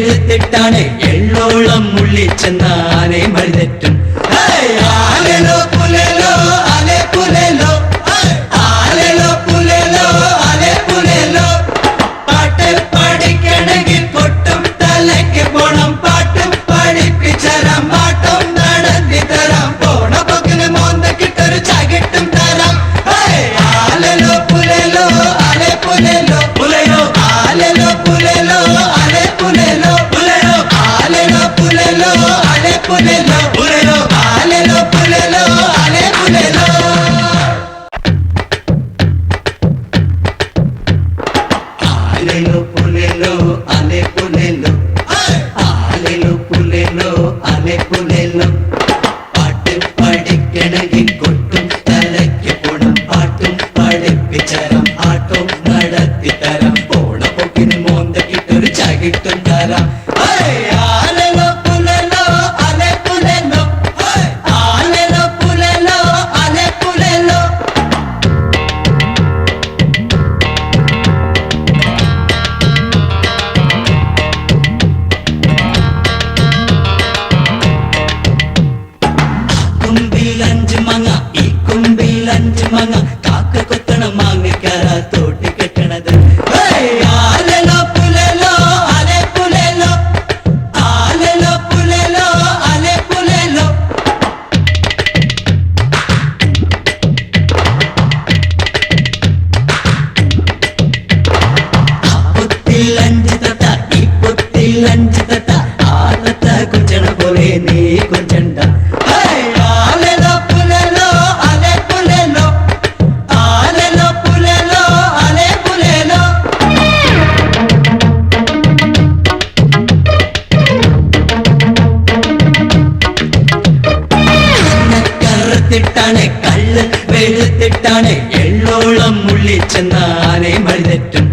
വെളുത്തിട്ടാണ് എള്ളോളം മുള്ളിച്ചെന്നാനെ മഴുതെറ്റും. ആലേലോ പുലേലോ ആലേ പുലേലോ, ആലേലോ പുലേലോ ആലേ പുലേലോ. പാട്ട് പഠിക്കണമെങ്കിൽ പൊട്ടും തലയ്ക്ക് പോണം, പാട്ടും പഠിപ്പിച്ചരാം, പാട്ടും നടത്തി തരാം, പോണ പൊക്കിന് മോന്തക്കിട്ടൊരു ചകിട്ടും തരാം. ആലേലോ പുലേലോ ആലേ പുലേലോ, പുലേലോ ആലേലോ പുലേലോ ആലേ പുലേലോ, പുലേലോ ആലേലോ പുലേലോ ആലേ പുലേലോ, പുലേലോ ആലേലോ പുലേലോ ആലേ പുലേലോ. ആലേലോ പുലേലോ ആലേ പുലേലോ, ആലേലോ പുലേലോ ആലേ പുലേലോ. പാട്ട് പഠിക്കണമെങ്കിൽ കൊട്ടും തലയ്ക്ക് പോണം, പാട്ടും പഠിപ്പിച്ചരാം, ആട്ടം നടത്തി തരാം, പോണ പൊക്കിന് മോന്തക്കിട്ടൊരു ചകിട്ടും തരാം. ആലേലോ പുലേലോ ആലേ പുലേലോ, ആലേലോ പുലേലോ ആലേ പുലേലോ. കുമ്പിലഞ്ച് മാങ്ങ ഈ കുമ്പിലഞ്ച് മാങ്ങ, കാക്ക കൊത്തണ മാങ്ങക്കാര തോട്ടി കെട്ടണത്. ആലേലോ പുലേലോ ആലേ പുലേലോ, ആലേലോ പുലേലോ ആലേ പുലേലോ. പൊത്തിലഞ്ച് തട്ട ഈ പൊത്തിലഞ്ച് തട്ട, ആ തട്ട കുഞ്ചണ പോലെ നീ കുഞ്ചണ്ട. ആലേലോ പുലേലോ ആലേ പുലേലോ, ആലേലോ പുലേലോ ആലേ പുലേലോ. കറുത്തിട്ടാണ് കള്ള് വെളുത്തിട്ടാണ് എള്ളോളം മുള്ളിച്ചെന്നാനെ മഴുതെറ്റും.